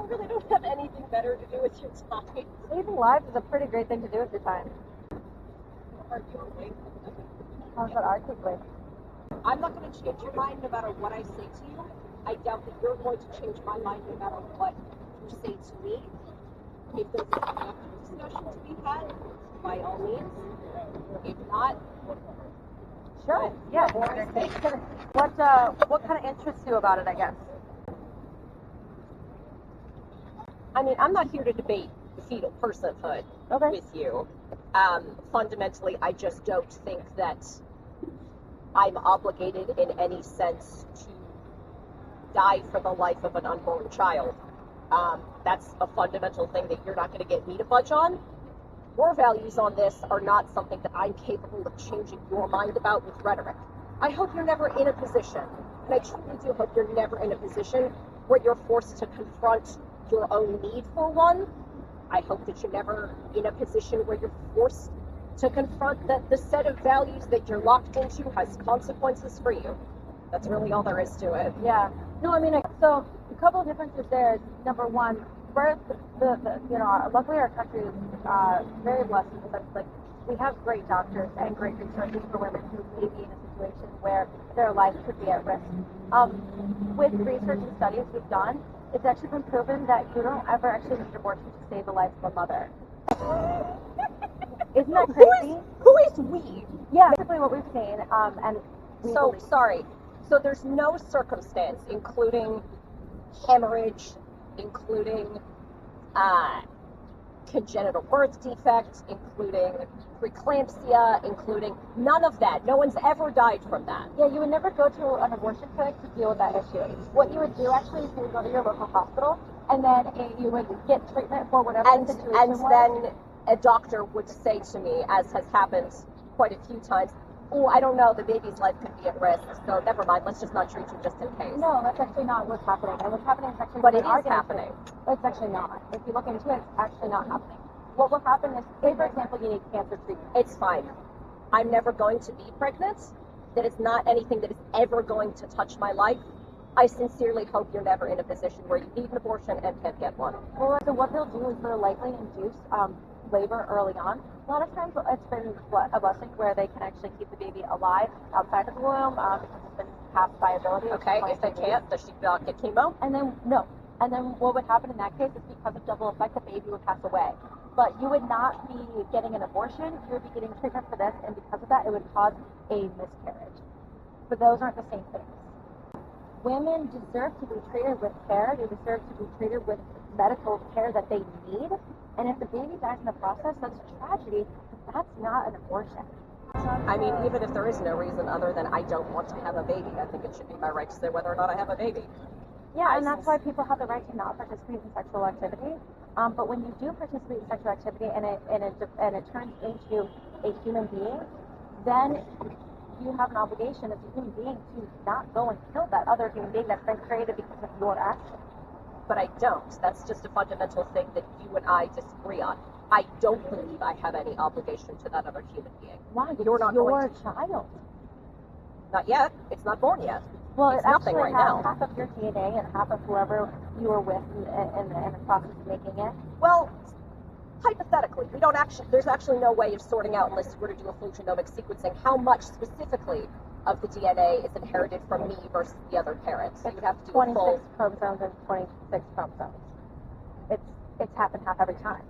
really don't have anything better to do with your time. Saving lives is a pretty great thing to do with your time. Arguably. How's that arguably? I'm not going to change your mind no matter what I say to you. I doubt that you're going to change my mind no matter what you say to me. If there's a productive discussion to be had, by all means. If not, Sure. Yeah. What kind of interests you about it, I guess? I mean, I'm not here to debate the fetal personhood with you. Fundamentally, I just don't think that I'm obligated in any sense to die for the life of an unborn child. That's a fundamental thing that you're not going to get me to budge on. Your values on this are not something that I'm capable of changing your mind about with rhetoric. I hope you're never in a position, and I truly do hope you're never in a position where you're forced to confront your own need for one. I hope that you're never in a position where you're forced to confront that the set of values that you're locked into has consequences for you. That's really all there is to it. Yeah. No, I mean, so a couple of differences there. Number one, we're luckily our country is very blessed in the sense like we have great doctors and great resources for women who may be in a situation where their life could be at risk. With research and studies we've done, it's actually been proven that you don't ever actually need an abortion to save the life of a mother. Isn't that crazy? Who is we? Yeah, basically what we've seen, and So there's no circumstance, including hemorrhage, including congenital birth defect, including preeclampsia, including none of that. No one's ever died from that. Yeah, you would never go to an abortion clinic to deal with that issue. What you would do actually is you would go to your local hospital, and then you would get treatment for whatever the situation was. And then a doctor would say to me, as has happened quite a few times, oh, I don't know, the baby's life could be at risk, so never mind, let's just not treat you just in case. No, that's actually not what's happening. And what's happening is actually... But it is happening. It's actually not. If you look into it, it's actually not happening. What will happen is, say for example, you need cancer treatment. It's fine. I'm never going to be pregnant. That is not anything that is ever going to touch my life. I sincerely hope you're never in a position where you need an abortion and can't get one. Well, so what they'll do is they'll likely induce labor early on. A lot of times it's been a blessing where they can actually keep the baby alive outside of the womb because it's been past viability. Okay, if they can't, does she not get chemo? And then, no. And then what would happen in that case is because of double effect, the baby would pass away. But you would not be getting an abortion, you would be getting treatment for this, and because of that, it would cause a miscarriage. But those aren't the same things. Women deserve to be treated with care, they deserve to be treated with medical care that they need, and if the baby dies in the process, that's a tragedy, but that's not an abortion. I mean, even if there is no reason other than I don't want to have a baby, I think it should be my right to say whether or not I have a baby. Yeah, and that's why people have the right to not participate in sexual activity. But when you do participate in sexual activity and it turns into a human being, then you have an obligation as a human being to not go and kill that other human being that's been created because of your action. But I don't. That's just a fundamental thing that you and I disagree on. I don't believe I have any obligation to that other human being. Why? You're not your going to. Child. Not yet. It's not born yet. Well, it's it nothing actually right has now. Half of your DNA and half of whoever you were with in the process of making it. Well, hypothetically, there's actually no way of sorting out, unless you were to do a full genomic sequencing, how much specifically of the DNA is inherited from me versus the other parent. So you'd have to do 26 a full... chromosomes and 26 chromosomes. It's half and half every time.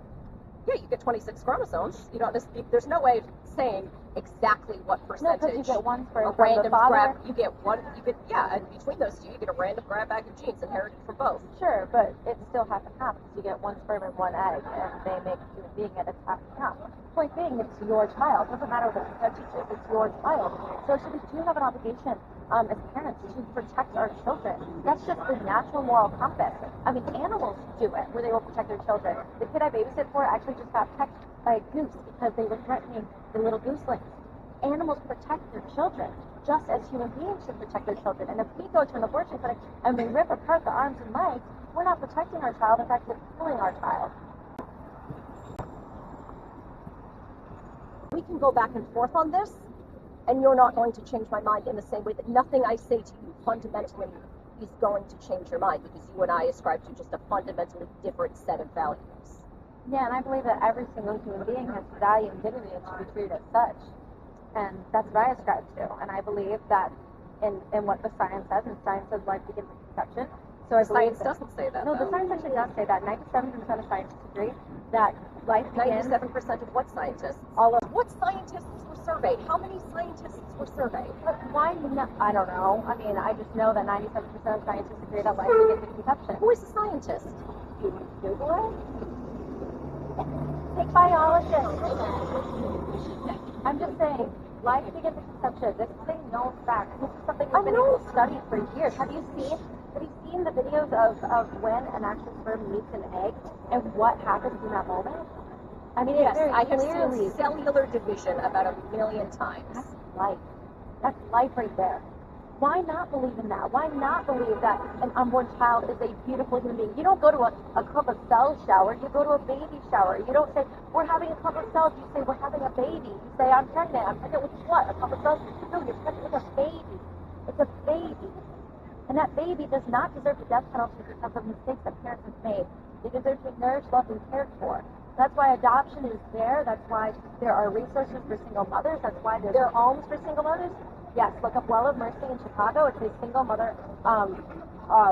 Yeah, you get 26 chromosomes. You don't. There's no way of saying exactly what percentage. No, because you get one for a random the father. grab. You get one. And between those two, you get a random grab bag of genes inherited from both. Sure, but it's still half and half because you get one sperm and one egg, and they make a human being, and it's half and half. Point being, it's your child. It doesn't matter what the percentage is. It's your child. So we do have an obligation as parents to protect our children. That's just the natural moral compass. I mean, animals do it, where they will protect their children. The kid I babysit for actually just got pecked by a goose because they were threatening the little gooselings. Animals protect their children, just as human beings should protect their children. And if we go to an abortion clinic and we rip apart the arms and legs, we're not protecting our child. In fact, we're killing our child. We can go back and forth on this, and you're not going to change my mind in the same way that nothing I say to you fundamentally is going to change your mind because you and I ascribe to just a fundamentally different set of values. Yeah, and I believe that every single human being has value and dignity and should be treated as such. And that's what I ascribe to. And I believe that in what the science says, and science says life begins with conception. So I believe Science doesn't say that. No, though. the science actually does say that. 97% of scientists agree that life begins. 97% of what scientists? All of. What scientists were surveyed? How many scientists were surveyed? But why not? I don't know. I mean, I just know that 97% of scientists agree that life begins with conception. Who is a scientist? You Google it. Take biologists. I'm just saying, life begins with conception. This is a known fact. This is something we've been able to study for years. Have you seen the videos of when an actual sperm meets an egg and what happens in that moment? I mean, Yes, very I have clearly seen cellular division about 1,000,000 times. That's life. That's life right there. Why not believe in that? Why not believe that an unborn child is a beautiful human being? You don't go to a clump of cells shower. You go to a baby shower. You don't say, we're having a clump of cells. You say, we're having a baby. You say, I'm pregnant. I'm pregnant with what? A clump of cells? No, you're pregnant with a baby. It's a baby. And that baby does not deserve the death penalty because of mistakes that parents have made. They deserve to be nourished, loved, and cared for. That's why adoption is there. That's why there are resources for single mothers. That's why there are homes for single mothers. Yes, look up Well of Mercy in Chicago. It's a single mother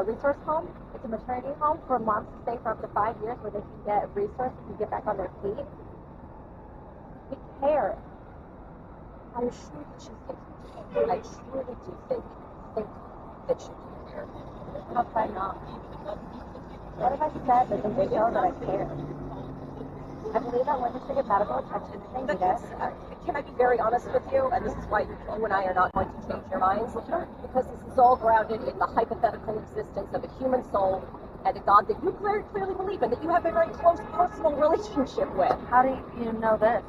resource home. It's a maternity home for moms to stay for up to 5 years where they can get resources and get back on their feet. We care. I'm sure that you think. I truly do think that you do care. How could I not? What have I said that doesn't show that I care? I believe that women should get medical attention if they need it. Can I be very honest with you? And this is why you and I are not going to change your minds. Because this is all grounded in the hypothetical existence of a human soul and a God that you very clearly believe in, that you have a very close personal relationship with. How do you know this?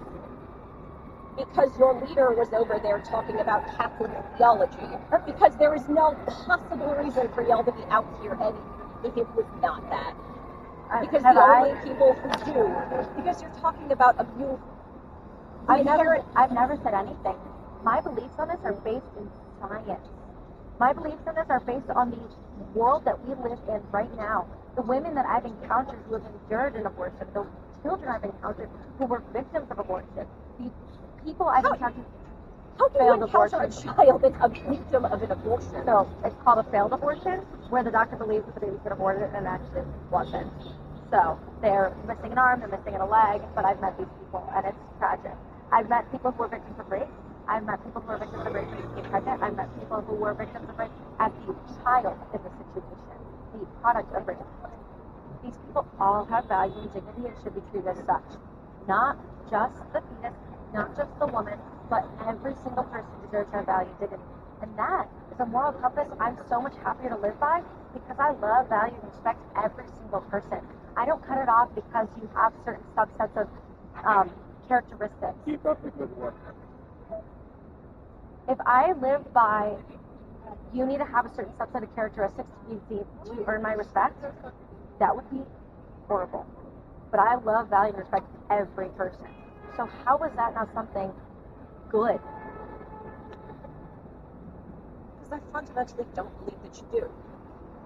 Because your leader was over there talking about Catholic theology. Because there is no possible reason for y'all to be out here if it was not that. Because the only people who do, because you're talking about a beautiful. I've never said anything. My beliefs on this are based in science. My beliefs on this are based on the world that we live in right now. The women that I've encountered who have endured an abortion, the children I've encountered who were victims of abortion, the people I've encountered. How do you encounter a child that's a victim of an abortion? So it's called a failed abortion, where the doctor believes that the baby's been aborted and actually wasn't. So they're missing an arm, they're missing a leg, but I've met these people and it's tragic. I've met people who were victims of rape. I've met people who were victims of rape and became pregnant. I've met people who were victims of rape as the child in the situation, the product of rape. These people all have value and dignity and should be treated as such. Not just the fetus, not just the woman, but every single person deserves to have value and dignity. And that is a moral compass I'm so much happier to live by because I love, value, and respect every single person. I don't cut it off because you have certain subsets of characteristics. Keep up the good work. If I live by, you need to have a certain subset of characteristics to earn my respect, that would be horrible. But I love, value, and respect every person. So how is that not something good? Because I fundamentally don't believe that you do.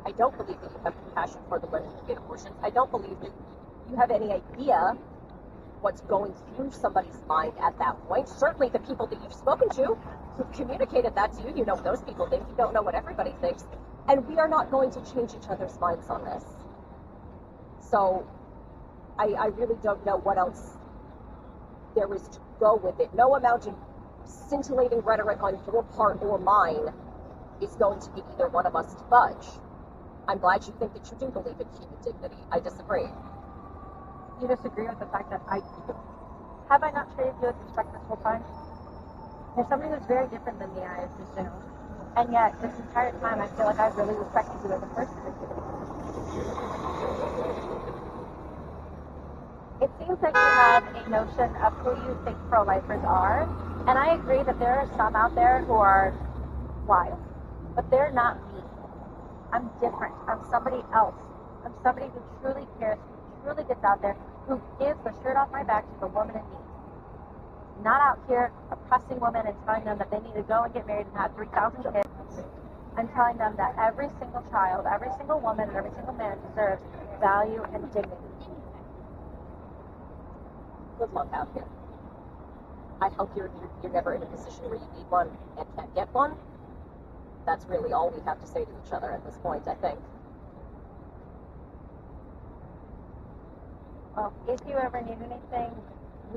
I don't believe that you have compassion for the women who get abortions. I don't believe that you have any idea what's going through somebody's mind at that point. Certainly the people that you've spoken to who've communicated that to you, you know what those people think. You don't know what everybody thinks. And we are not going to change each other's minds on this. So I really don't know what else there is to go with it. No amount of scintillating rhetoric on your part or mine is going to get either one of us to budge. I'm glad you think that you do believe in human dignity. I disagree. You disagree with the fact that have I not treated you with respect this whole time? There's somebody who's very different than me, I assume. And yet, this entire time, I feel like I've really respected you as a person. It seems like you have a notion of who you think pro-lifers are, and I agree that there are some out there who are wild, but they're not me. I'm different. I'm somebody else. I'm somebody who truly cares, who truly gets out there, who gives the shirt off my back to the woman in need. Not out here oppressing women and telling them that they need to go and get married and have 3,000 kids. and telling them that every single child, every single woman, and every single man deserves value and dignity. Good luck out here. I hope you're never in a position where you need one and can't get one. That's really all we have to say to each other at this point, I think. Well, if you ever need anything,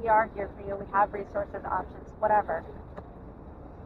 we are here for you. We have resources, options, whatever.